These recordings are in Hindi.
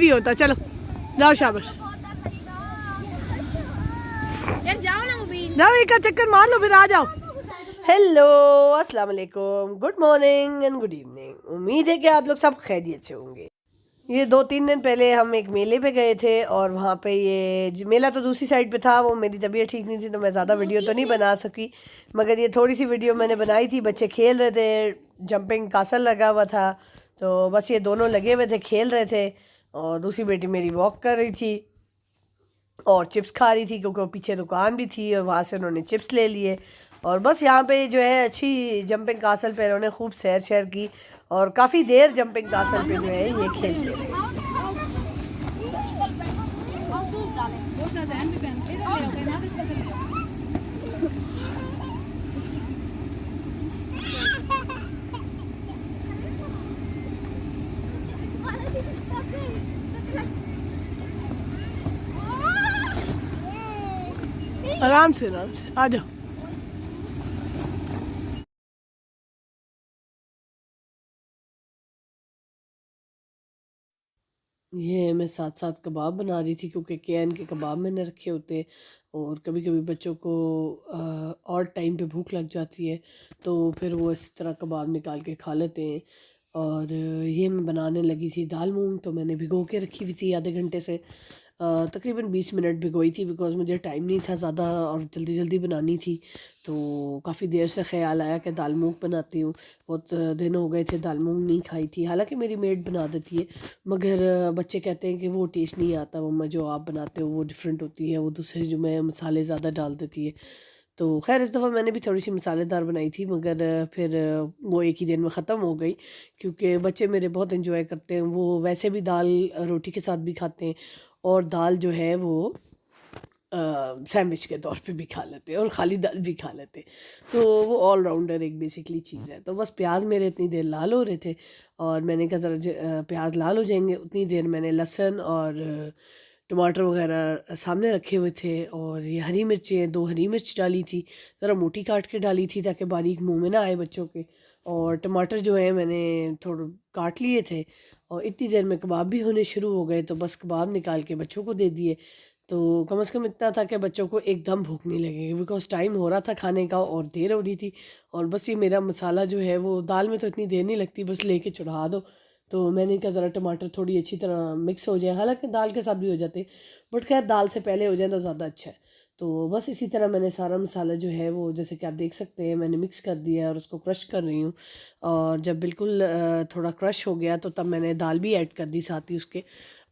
नहीं होता। चलो जाओ शाबाश, जाओ एक चक्कर मार लो फिर आ जाओ। हेलो अस्सलाम वालेकुम, good morning and good evening. उम्मीद है कि आप लोग सब खैरियत से होंगे। ये 2-3 दिन पहले हम एक मेले पे गए थे और वहाँ पे ये मेला तो दूसरी साइड पे था। वो मेरी तबीयत ठीक नहीं थी तो मैं ज़्यादा वीडियो तो नहीं बना सकी, मगर ये थोड़ी सी वीडियो मैंने बनाई थी। बच्चे खेल रहे थे, जंपिंग कासल लगा हुआ था, तो बस ये दोनों लगे हुए थे, खेल रहे थे। और दूसरी बेटी मेरी वॉक कर रही थी और चिप्स खा रही थी, क्योंकि पीछे दुकान भी थी और वहाँ से उन्होंने चिप्स ले लिए। और बस यहाँ पे जो है अच्छी जंपिंग कासल पे उन्होंने खूब सैर शैर की और काफ़ी देर जंपिंग कासल पे जो है ये खेलते रहे। आराम से आ जाओ। ये मैं साथ साथ कबाब बना रही थी, क्योंकि कैन के कबाब मैंने रखे होते हैं और कभी कभी बच्चों को और टाइम पे भूख लग जाती है तो फिर वो इस तरह कबाब निकाल के खा लेते हैं। और ये मैं बनाने लगी थी दाल मूंग, तो मैंने भिगो के रखी हुई थी आधे घंटे से, तकरीबन 20 मिनट भिगोई थी, बिकॉज़ मुझे टाइम नहीं था ज़्यादा और जल्दी जल्दी बनानी थी। तो काफ़ी देर से ख़्याल आया कि दाल मूंग बनाती हूँ। बहुत दिन हो गए थे दाल मूंग नहीं खाई थी, हालांकि मेरी मेड बना देती है, मगर बच्चे कहते हैं कि वो टेस्ट नहीं आता मम्मा, जो आप बनाते हो वो डिफरेंट होती है, वो दूसरे जो मैं मसाले ज़्यादा डाल देती है। तो खैर इस दफ़ा मैंने भी थोड़ी सी मसालेदार बनाई थी, मगर फिर वो एक ही दिन में ख़त्म हो गई, क्योंकि बच्चे मेरे बहुत इन्जॉय करते हैं। वो वैसे भी दाल रोटी के साथ भी खाते हैं और दाल जो है वो सैंडविच के तौर पे भी खा लेते हैं और ख़ाली दाल भी खा लेते हैं। तो वो ऑलराउंडर एक बेसिकली चीज़ है। तो बस प्याज मेरे इतनी देर लाल हो रहे थे और मैंने कहा ज़रा प्याज लाल हो जाएंगे, उतनी देर मैंने लहसुन और टमाटर वगैरह सामने रखे हुए थे। और ये हरी मिर्चें, 2 हरी मिर्च डाली थी, ज़रा मोटी काट के डाली थी ताकि बारीक मुंह में ना आए बच्चों के। और टमाटर जो है मैंने थोड़े काट लिए थे और इतनी देर में कबाब भी होने शुरू हो गए, तो बस कबाब निकाल के बच्चों को दे दिए। तो कम से कम इतना था कि बच्चों को एकदम भूख नहीं लगेगी, बिकॉज़ टाइम हो रहा था खाने का और देर हो रही थी। और बस ये मेरा मसाला जो है वो दाल में तो इतनी देर नहीं लगती, बस लेके चढ़ा दो। तो मैंने कहा ज़रा टमाटर थोड़ी अच्छी तरह मिक्स हो जाए, हालांकि दाल के साथ भी हो जाते, बट खैर दाल से पहले हो जाए तो ज़्यादा अच्छा है। तो बस इसी तरह मैंने सारा मसाला जो है वो, जैसे कि आप देख सकते हैं, मैंने मिक्स कर दिया है और उसको क्रश कर रही हूँ। और जब बिल्कुल थोड़ा क्रश हो गया तो तब मैंने दाल भी ऐड कर दी साथ ही उसके।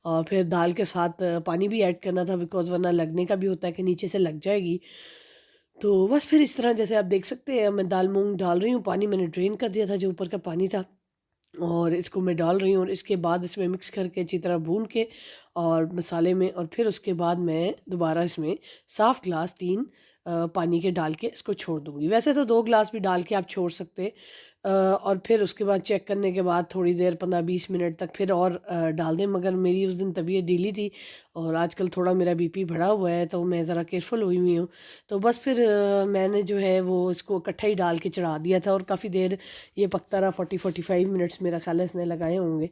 और फिर दाल के साथ पानी भी ऐड करना था, बिकॉज़ वरना लगने का भी होता है कि नीचे से लग जाएगी। तो बस फिर इस तरह जैसे आप देख सकते हैं मैं दाल मूंग डाल रही हूँ, पानी मैंने ड्रेन कर दिया था जो ऊपर का पानी था, और इसको मैं डाल रही हूँ। और इसके बाद इसमें मिक्स करके अच्छी तरह भून के और मसाले में, और फिर उसके बाद मैं दोबारा इसमें साफ़ ग्लास 3 पानी के डाल के इसको छोड़ दूँगी। वैसे तो 2 ग्लास भी डाल के आप छोड़ सकते, और फिर उसके बाद चेक करने के बाद थोड़ी देर 15-20 मिनट तक फिर और डाल दें। मगर मेरी उस दिन तबीयत ढीली थी और आजकल थोड़ा मेरा बीपी बढ़ा हुआ है, तो मैं ज़रा केयरफुल हुई हुई हूँ। तो बस फिर मैंने जो है वो इसको इकट्ठा ही डाल के चढ़ा दिया था और काफ़ी देर ये पकता रहा, 40-45 मिनट्स मेरा ख्याल है इसने लगाए होंगे।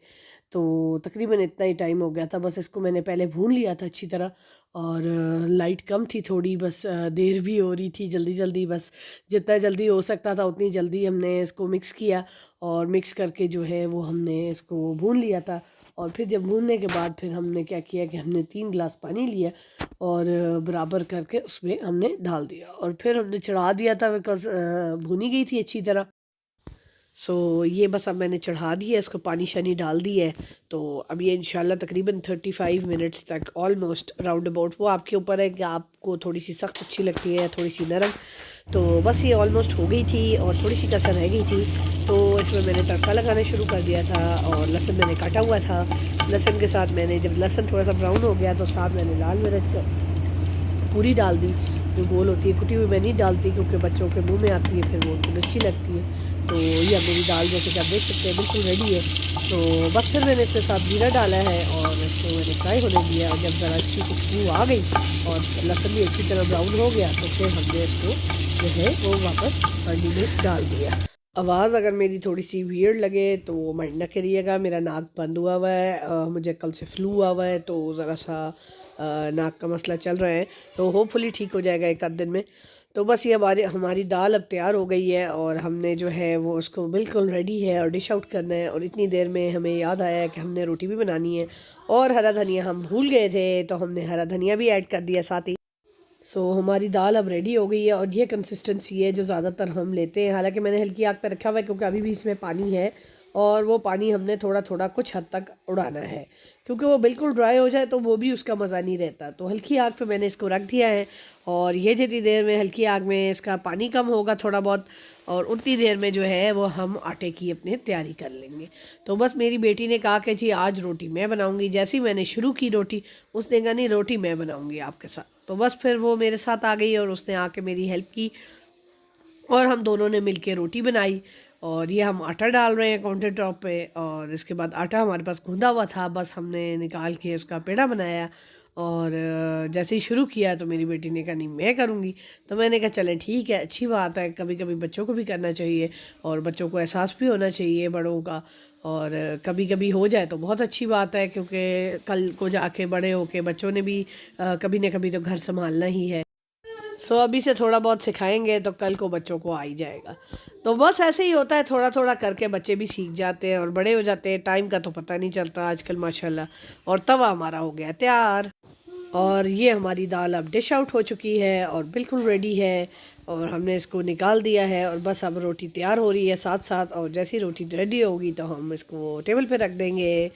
तो तकरीबन इतना ही टाइम हो गया था। बस इसको मैंने पहले भून लिया था अच्छी तरह, और लाइट कम थी थोड़ी, बस देर भी हो रही थी, जल्दी जल्दी, बस जितना जल्दी हो सकता था उतनी जल्दी हमने इसको मिक्स किया। और मिक्स करके जो है वो हमने इसको भून लिया था। और फिर जब भूनने के बाद फिर हमने क्या किया कि हमने 3 गिलास पानी लिया और बराबर करके उसमें हमने डाल दिया और फिर हमने चढ़ा दिया था, बिकॉज़ भुनी गई थी अच्छी तरह। सो ये बस अब मैंने चढ़ा दिया, इसको पानी शानी डाल दिया है। तो अब ये इंशाल्लाह तकरीबन 35 मिनट्स तक, ऑलमोस्ट राउंड अबाउट, वो आपके ऊपर है कि आपको थोड़ी सी सख्त अच्छी लगती है या थोड़ी सी नरम। तो बस ये ऑलमोस्ट हो गई थी और थोड़ी सी कसर रह गई थी, तो इसमें मैंने तड़का लगाना शुरू कर दिया था। और लहसुन मैंने काटा हुआ था, लहसुन के साथ मैंने, जब लहसुन थोड़ा सा ब्राउन हो गया तो साथ मैंने लाल मिर्च पूरी डाल दी, जो गोल होती है, कुटी हुई मैं नहीं डालती क्योंकि बच्चों के मुंह में आती है, फिर वो उनको अच्छी लगती है। तो ये मेरी दाल जैसे कि आप देख सकते हैं बिल्कुल रेडी है। तो बस फिर मैंने इसके साथ जीरा डाला है और इसको मैंने फ्राई होने दिया, और जब ज़रा अच्छी खुशबू आ गई और लहसुन भी अच्छी तरह ब्राउन हो गया तो फिर हमने इसको जो है वो वापस हांडी में डाल दिया। आवाज़ अगर मेरी थोड़ी सी वियर्ड लगे तो माइंड ना करिएगा, मेरा नाक बंद हुआ हुआ है। मुझे कल से फ्लू हुआ हुआ है तो ज़रा सा नाक का मसला चल रहा है, तो होपफुली ठीक हो जाएगा एक आध दिन में। तो बस ये हमारी दाल अब तैयार हो गई है और हमने जो है वो उसको बिल्कुल रेडी है और डिश आउट करना है। और इतनी देर में हमें याद आया है कि हमने रोटी भी बनानी है और हरा धनिया हम भूल गए थे, तो हमने हरा धनिया भी ऐड कर दिया साथ ही। हमारी दाल अब रेडी हो गई है और ये कंसिस्टेंसी है जो ज़्यादातर हम लेते हैं। हालांकि मैंने हल्की आग पे रखा हुआ है क्योंकि अभी भी इसमें पानी है और वो पानी हमने थोड़ा थोड़ा कुछ हद तक उड़ाना है, क्योंकि वो बिल्कुल ड्राई हो जाए तो वो भी उसका मज़ा नहीं रहता। तो हल्की आग पे मैंने इसको रख दिया है और ये जितनी देर में हल्की आग में इसका पानी कम होगा थोड़ा बहुत, और उतनी देर में जो है वो हम आटे की अपने तैयारी कर लेंगे। तो बस मेरी बेटी ने कहा कि जी आज रोटी मैं बनाऊंगी। जैसे ही मैंने शुरू की रोटी, उसने कहा नहीं रोटी मैं बनाऊंगी आपके साथ। तो बस फिर वो मेरे साथ आ गई और उसने आके मेरी हेल्प की और हम दोनों ने मिलके रोटी बनाई। और ये हम आटा डाल रहे हैं काउंटर टॉप पे, और इसके बाद आटा हमारे पास गूंदा हुआ था, बस हमने निकाल के उसका पेड़ा बनाया। और जैसे ही शुरू किया तो मेरी बेटी ने कहा नहीं मैं करूँगी। तो मैंने कहा चलें ठीक है, अच्छी बात है, कभी कभी बच्चों को भी करना चाहिए और बच्चों को एहसास भी होना चाहिए बड़ों का। और कभी कभी हो जाए तो बहुत अच्छी बात है, क्योंकि कल को जाके बड़े होके बच्चों ने भी कभी ना कभी तो घर संभालना ही है। अभी से थोड़ा बहुत सिखाएंगे तो कल को बच्चों को आ ही जाएगा। तो बस ऐसे ही होता है, थोड़ा थोड़ा करके बच्चे भी सीख जाते हैं और बड़े हो जाते हैं। टाइम का तो पता नहीं चलता आजकल माशाल्लाह। और तवा हमारा हो गया तैयार और ये हमारी दाल अब डिश आउट हो चुकी है और बिल्कुल रेडी है और हमने इसको निकाल दिया है। और बस अब रोटी तैयार हो रही है साथ साथ, और जैसी रोटी रेडी होगी तो हम इसको टेबल पे रख देंगे।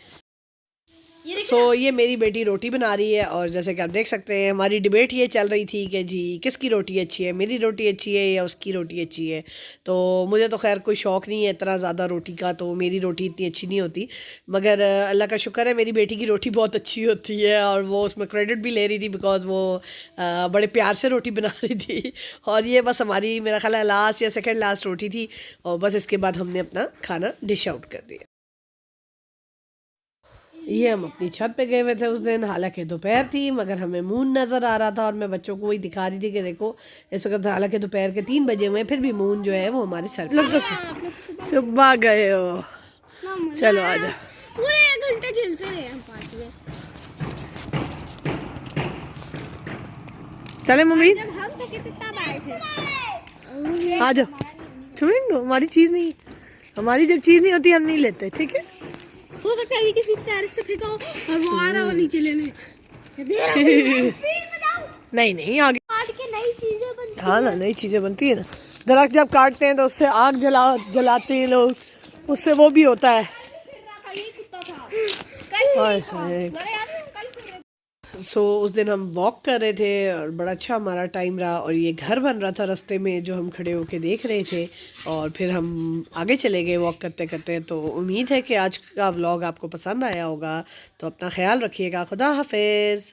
ये मेरी बेटी रोटी बना रही है और जैसे कि आप देख सकते हैं हमारी डिबेट ये चल रही थी कि जी किसकी रोटी अच्छी है, मेरी रोटी अच्छी है या उसकी रोटी अच्छी है। तो मुझे तो खैर कोई शौक़ नहीं है इतना ज़्यादा रोटी का, तो मेरी रोटी इतनी अच्छी नहीं होती। मगर अल्लाह का शुक्र है मेरी बेटी की रोटी बहुत अच्छी होती है और वो उसमें क्रेडिट भी ले रही थी, बिकॉज़ वो बड़े प्यार से रोटी बना रही थी। और ये बस हमारी मेरा ख्याल है लास्ट या सेकेंड लास्ट रोटी थी और बस इसके बाद हमने अपना खाना डिश आउट कर दिया। ये हम अपनी छत पे गए हुए थे उस दिन, हालांकि दोपहर थी मगर हमें मून नज़र आ रहा था और मैं बच्चों को वही दिखा रही थी कि देखो इस वक्त हालांकि दोपहर के 3 बजे हुए फिर भी मून जो है वो हमारे सर लोग तो सुबह गए हो। चलो आ जाओ, पूरे 1 घंटे खेलते रहे हम पार्क में। चले मम्मी जब हम थे तब आए थे। आ जाओ, छुएंगे हमारी चीज़ नहीं, हमारी जब चीज़ नहीं होती हम नहीं लेते, ठीक है। हो सकता है अभी किसी टेरेस से फेंका हो और वो आ रहा हो नीचे लेने। नहीं नहीं आगे काट के नई चीजें बनती हाँ ना, नई चीज़ें बनती है ना। दरख्त जब काटते हैं तो उससे आग जलाते हैं लोग, उससे वो भी होता है। हाय हाय। उस दिन हम वॉक कर रहे थे और बड़ा अच्छा हमारा टाइम रहा और ये घर बन रहा था रास्ते में जो हम खड़े होके देख रहे थे और फिर हम आगे चले गए वॉक करते करते। तो उम्मीद है कि आज का व्लॉग आपको पसंद आया होगा, तो अपना ख्याल रखिएगा। खुदा हाफिज़।